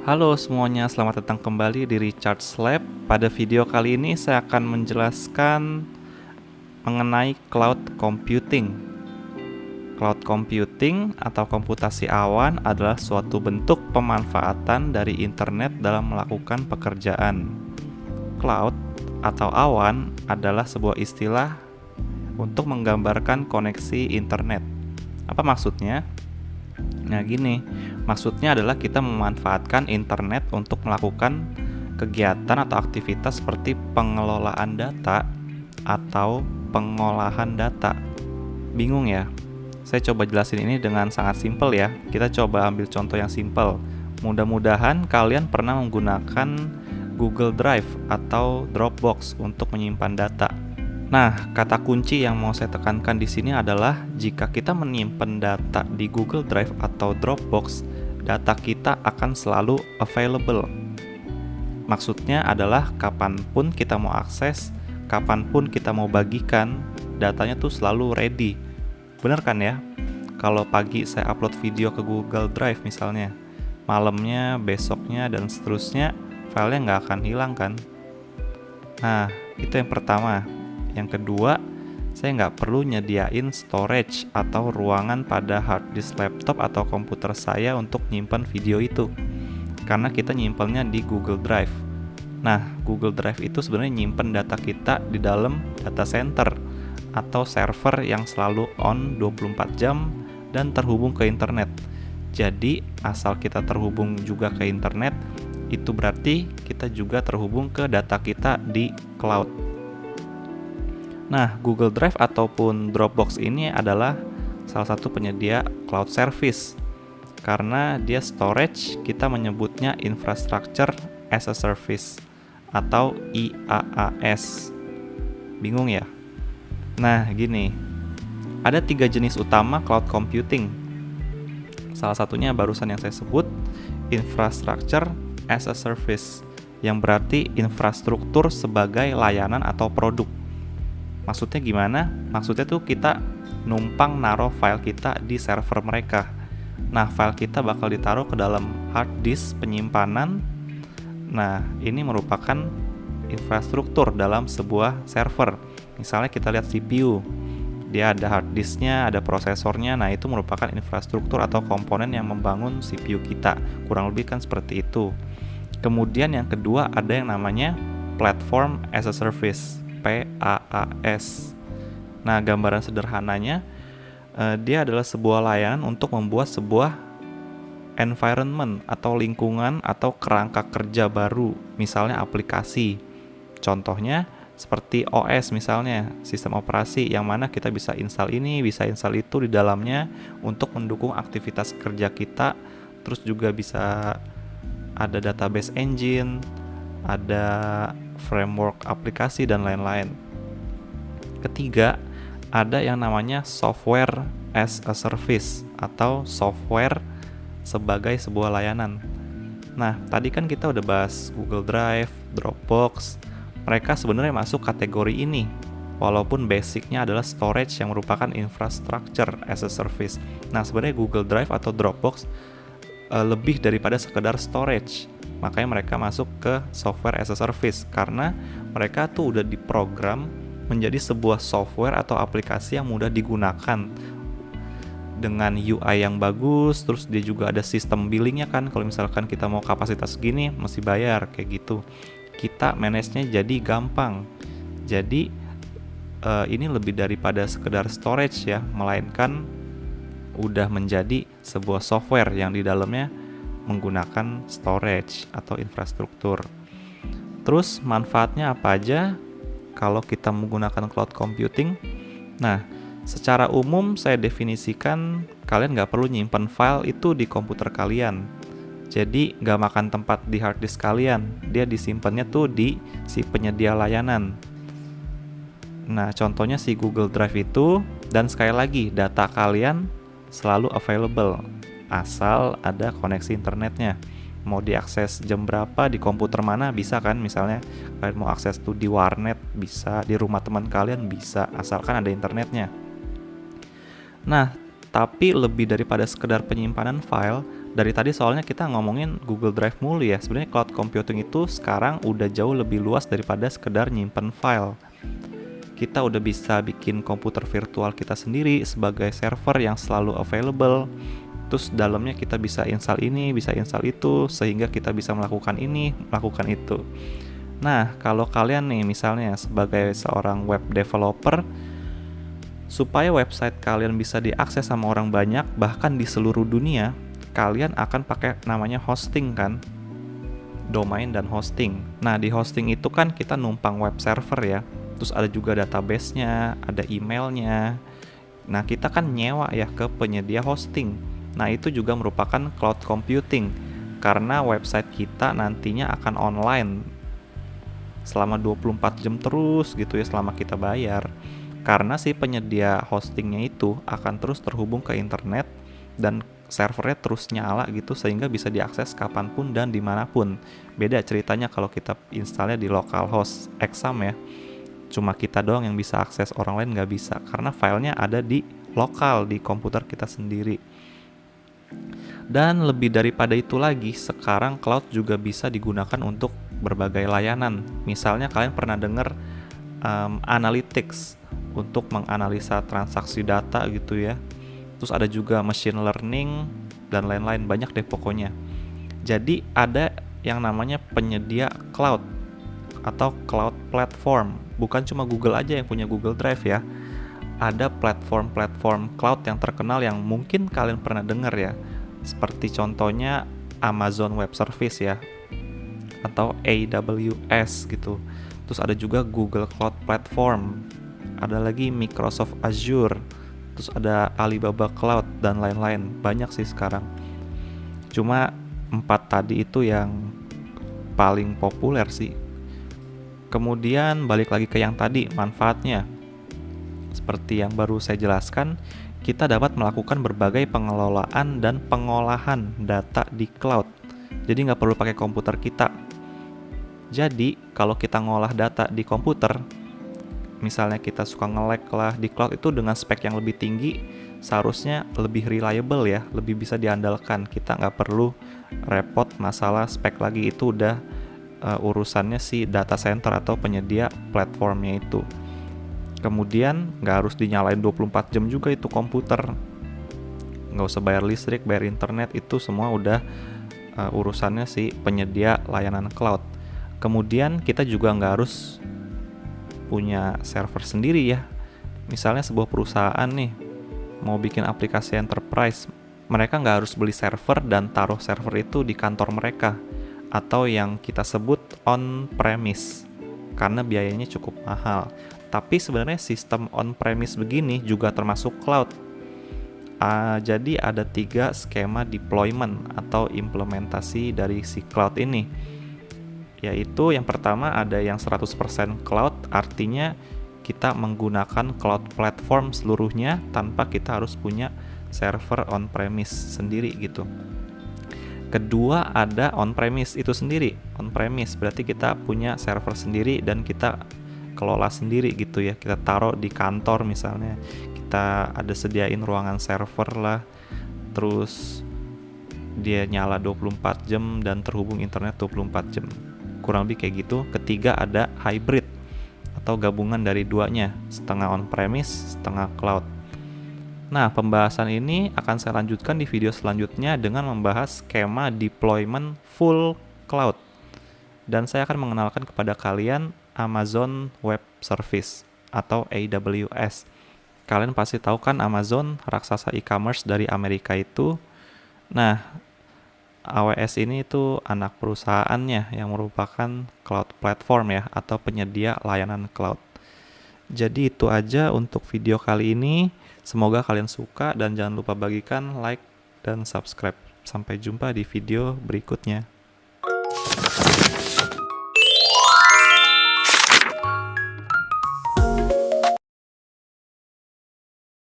Halo semuanya, selamat datang kembali di Richard's Lab. Pada video kali ini saya akan menjelaskan mengenai cloud computing. Cloud computing atau komputasi awan adalah suatu bentuk pemanfaatan dari internet dalam melakukan pekerjaan. Cloud atau awan adalah sebuah istilah untuk menggambarkan koneksi internet. Apa maksudnya? Nah gini, maksudnya adalah kita memanfaatkan internet untuk melakukan kegiatan atau aktivitas seperti pengelolaan data atau pengolahan data. Bingung ya? Saya coba jelasin ini dengan sangat simpel ya. Kita coba ambil contoh yang simpel. Mudah-mudahan kalian pernah menggunakan Google Drive atau Dropbox untuk menyimpan data. Nah, kata kunci yang mau saya tekankan di sini adalah jika kita menyimpan data di Google Drive atau Dropbox, data kita akan selalu available. Maksudnya adalah kapanpun kita mau akses, kapanpun kita mau bagikan, datanya tuh selalu ready. Bener kan ya? Kalau pagi saya upload video ke Google Drive misalnya, malamnya, besoknya, dan seterusnya, filenya nggak akan hilang kan? Nah, itu yang pertama. Yang kedua, saya nggak perlu nyediain storage atau ruangan pada hard disk laptop atau komputer saya untuk nyimpan video itu, karena kita nyimpannya di Google Drive. Nah, Google Drive itu sebenarnya nyimpan data kita di dalam data center atau server yang selalu on 24 jam dan terhubung ke internet. Jadi, asal kita terhubung juga ke internet, itu berarti kita juga terhubung ke data kita di cloud. Nah, Google Drive ataupun Dropbox ini adalah salah satu penyedia cloud service. Karena dia storage, kita menyebutnya Infrastructure as a Service atau IaaS. Bingung ya? Nah, gini. Ada 3 jenis utama cloud computing. Salah satunya barusan yang saya sebut, Infrastructure as a Service, yang berarti infrastruktur sebagai layanan atau produk. Maksudnya gimana? Maksudnya tuh kita numpang naruh file kita di server mereka. Nah, file kita bakal ditaruh ke dalam hard disk penyimpanan. Nah, ini merupakan infrastruktur dalam sebuah server. Misalnya kita lihat CPU. Dia ada hard disknya, ada prosesornya. Nah, itu merupakan infrastruktur atau komponen yang membangun CPU kita. Kurang lebih kan seperti itu. Kemudian yang kedua ada yang namanya Platform as a Service. PaaS. Nah, gambaran sederhananya, dia adalah sebuah layanan untuk membuat sebuah environment atau lingkungan atau kerangka kerja baru, misalnya aplikasi. Contohnya seperti OS misalnya, sistem operasi yang mana kita bisa install ini, bisa install itu di dalamnya untuk mendukung aktivitas kerja kita. Terus juga bisa ada database engine, ada framework aplikasi dan lain-lain. Ketiga, ada yang namanya software as a service atau software sebagai sebuah layanan. Nah, tadi kan kita udah bahas Google Drive, Dropbox. Mereka sebenarnya masuk kategori ini, walaupun basicnya adalah storage yang merupakan infrastructure as a service. Nah, sebenarnya Google Drive atau Dropbox lebih daripada sekedar storage. Makanya mereka masuk ke software as a service karena mereka tuh udah diprogram menjadi sebuah software atau aplikasi yang mudah digunakan dengan UI yang bagus. Terus dia juga ada sistem billingnya kan, kalau misalkan kita mau kapasitas segini mesti bayar kayak gitu. Kita manage-nya jadi gampang. Jadi ini lebih daripada sekedar storage ya, melainkan udah menjadi sebuah software yang di dalamnya menggunakan storage atau infrastruktur. Terus manfaatnya apa aja kalau kita menggunakan cloud computing? Nah, secara umum saya definisikan kalian nggak perlu nyimpen file itu di komputer kalian. Jadi nggak makan tempat di hard disk kalian. Dia disimpannya tuh di si penyedia layanan. Nah, contohnya si Google Drive itu, dan sekali lagi data kalian selalu available asal ada koneksi internetnya. Mau diakses jam berapa, di komputer mana bisa kan. Misalnya kalian mau akses tuh di warnet bisa, di rumah teman kalian bisa, asalkan ada internetnya. Nah, tapi lebih daripada sekedar penyimpanan file, Dari tadi soalnya kita ngomongin Google Drive mulu ya. Sebenarnya cloud computing itu sekarang udah jauh lebih luas daripada sekedar nyimpen file. Kita udah bisa bikin komputer virtual kita sendiri sebagai server yang selalu available. Terus dalamnya kita bisa install ini, bisa install itu, sehingga kita bisa melakukan ini, melakukan itu. Nah, kalau kalian nih misalnya sebagai seorang web developer, supaya website kalian bisa diakses sama orang banyak, bahkan di seluruh dunia, kalian akan pakai namanya hosting kan? Domain dan hosting. Nah, di hosting itu kan kita numpang web server ya. Terus ada juga database-nya, ada emailnya. Nah, kita kan nyewa ya ke penyedia hosting. Nah, itu juga merupakan cloud computing. Karena website kita nantinya akan online selama 24 jam terus gitu ya, selama kita bayar. Karena si penyedia hostingnya itu akan terus terhubung ke internet dan servernya terus nyala gitu, sehingga bisa diakses kapanpun dan dimanapun. Beda ceritanya kalau kita installnya di localhost exam ya. Cuma kita doang yang bisa akses, orang lain nggak bisa. Karena filenya ada di lokal, di komputer kita sendiri. Dan lebih daripada itu lagi, sekarang cloud juga bisa digunakan untuk berbagai layanan. Misalnya kalian pernah dengar analytics untuk menganalisa transaksi data gitu ya. Terus ada juga machine learning dan lain-lain, banyak deh pokoknya. Jadi ada yang namanya penyedia cloud atau cloud platform. Bukan cuma Google aja yang punya Google Drive ya. Ada platform-platform cloud yang terkenal yang mungkin kalian pernah dengar ya. Seperti contohnya Amazon Web Service ya, atau AWS gitu. Terus ada juga Google Cloud Platform. Ada lagi Microsoft Azure. Terus ada Alibaba Cloud dan lain-lain. Banyak sih sekarang. Cuma 4 tadi itu yang paling populer sih. Kemudian balik lagi ke yang tadi, manfaatnya. Seperti yang baru saya jelaskan, kita dapat melakukan berbagai pengelolaan dan pengolahan data di cloud. Jadi nggak perlu pakai komputer kita. Jadi kalau kita ngolah data di komputer, misalnya kita suka nge-lag lah di cloud, itu dengan spek yang lebih tinggi, seharusnya lebih reliable ya, lebih bisa diandalkan. Kita nggak perlu repot masalah spek lagi, itu udah urusannya si data center atau penyedia platformnya itu. Kemudian nggak harus dinyalain 24 jam juga itu komputer, nggak usah bayar listrik, bayar internet, itu semua udah urusannya si penyedia layanan cloud. Kemudian kita juga nggak harus punya server sendiri ya. Misalnya sebuah perusahaan nih mau bikin aplikasi enterprise, mereka nggak harus beli server dan taruh server itu di kantor mereka, atau yang kita sebut on-premise, karena biayanya cukup mahal. Tapi sebenarnya sistem on-premise begini juga termasuk cloud. Jadi ada 3 skema deployment atau implementasi dari si cloud ini. Yaitu yang pertama ada yang 100% cloud, artinya kita menggunakan cloud platform seluruhnya tanpa kita harus punya server on-premise sendiri gitu. Kedua ada on-premise itu sendiri. On-premise berarti kita punya server sendiri dan kita kelola sendiri gitu ya. Kita taruh di kantor misalnya. Kita ada sediain ruangan server lah. Terus dia nyala 24 jam dan terhubung internet 24 jam. Kurang lebih kayak gitu. Ketiga ada hybrid atau gabungan dari duanya. Setengah on-premise, setengah cloud. Nah, pembahasan ini akan saya lanjutkan di video selanjutnya dengan membahas skema deployment full cloud. Dan saya akan mengenalkan kepada kalian Amazon Web Service atau AWS. Kalian pasti tahu kan Amazon, raksasa e-commerce dari Amerika itu. Nah, AWS ini itu anak perusahaannya yang merupakan cloud platform ya, atau penyedia layanan cloud. Jadi itu aja untuk video kali ini. Semoga kalian suka dan jangan lupa bagikan, like, dan subscribe. Sampai jumpa di video berikutnya.